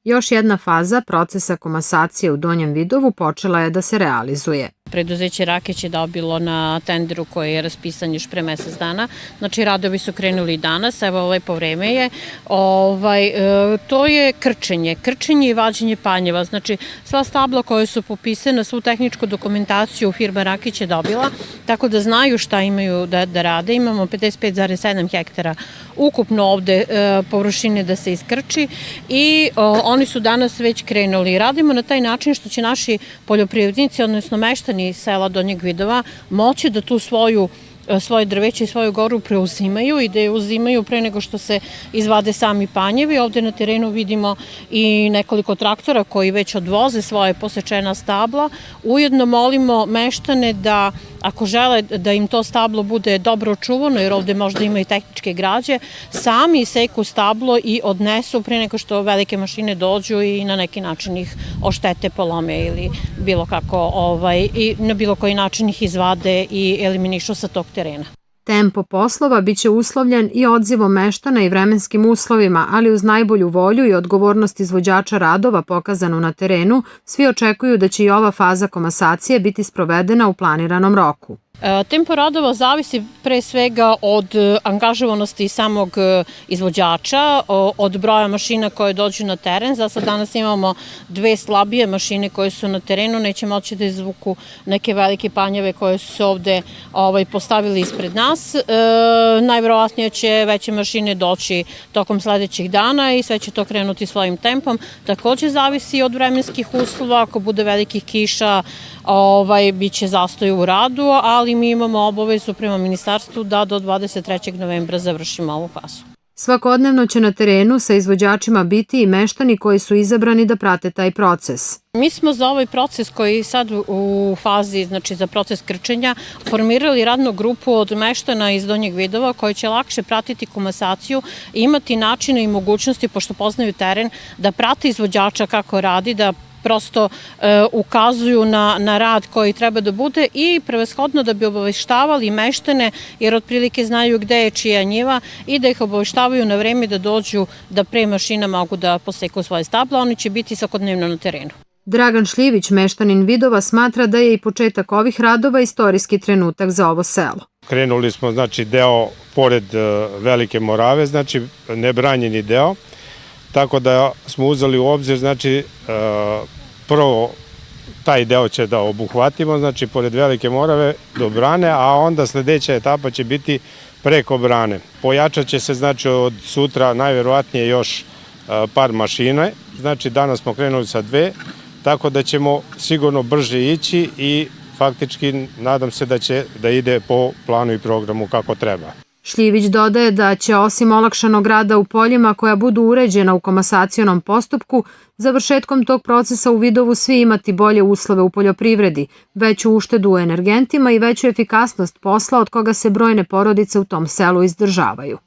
Još jedna faza procesa komasacije u Donjem Vidovu počela je da se realizuje. Preduzeće Rakić je dobilo na tenderu koji je raspisan još pre mesec dana. Znači, radovi su krenuli danas, evo lepo vreme je. To je krčenje i vađenje panjeva. Znači, sva stabla koje su popisane, svu tehničku dokumentaciju firma Rakić je dobila, tako da znaju šta imaju da rade. Imamo 55,7 hektara ukupno ovde površine da se iskrči i oni su danas već krenuli. Radimo na taj način što će naši poljoprivrednici, odnosno meštani sela Donjeg Vidova, moći da tu svoje drveće i svoju goru preuzimaju i da je uzimaju pre nego što se izvade sami panjevi. Ovde na terenu vidimo i nekoliko traktora koji već odvoze svoje posečena stabla. Ujedno molimo meštane da, ako žele da im to stablo bude dobro čuvano, jer ovde možda ima i tehničke građe, sami seku stablo i odnesu pre nego što velike mašine dođu i na neki način ih oštete, polome ili bilo kako i na bilo koji način ih izvade i eliminišu sa tog terena. Tempo poslova biće uslovljen i odzivom meštana i vremenskim uslovima, ali uz najbolju volju i odgovornost izvođača radova pokazanu na terenu, svi očekuju da će i ova faza komasacije biti sprovedena u planiranom roku. Tempo radova zavisi pre svega od angažovanosti samog izvođača, od broja mašina koje dođu na teren. Za sad danas imamo dve slabije mašine koje su na terenu, neće moći da izvuku neke velike panjeve koje su se ovde postavili ispred nas. Najverovatnije će veće mašine doći tokom sledećih dana i sve će to krenuti svojim tempom. Takođe zavisi od vremenskih uslova, ako bude velikih kiša, biće zastoj u radu, ali mi imamo obavezu prema ministarstvu da do 23. novembra završimo ovu fazu. Svakodnevno će na terenu sa izvođačima biti i meštani koji su izabrani da prate taj proces. Mi smo za ovaj proces koji je sad u fazi, znači za proces krčenja, formirali radnu grupu od meštana iz Donjeg Vidova koji će lakše pratiti komasaciju i imati načine i mogućnosti, pošto poznaju teren, da prate izvođača kako radi, da prosto ukazuju na rad koji treba da bude i prevashodno da bi obaveštavali meštane, jer otprilike znaju gde je čija njiva i da ih obaveštavaju na vreme da dođu da pre mašina mogu da poseku svoje stabla, oni će biti svakodnevno na terenu. Dragan Šljivić, meštanin Vidova, smatra da je i početak ovih radova istorijski trenutak za ovo selo. Krenuli smo, znači, deo pored Velike Morave, znači nebranjeni deo, tako da smo uzeli u obzir, znači, prvo taj deo će da obuhvatimo, znači, pored Velike Morave do Brane, a onda sledeća etapa će biti preko Brane. Pojačat će se, znači, od sutra najverovatnije još par mašina, znači, danas smo krenuli sa dve, tako da ćemo sigurno brže ići i faktički nadam se da će da ide po planu i programu kako treba. Šljivić dodaje da će osim olakšanog rada u poljima koja budu uređena u komasacionom postupku, završetkom tog procesa u Vidovu svi imati bolje uslove u poljoprivredi, veću uštedu u energentima i veću efikasnost posla od koga se brojne porodice u tom selu izdržavaju.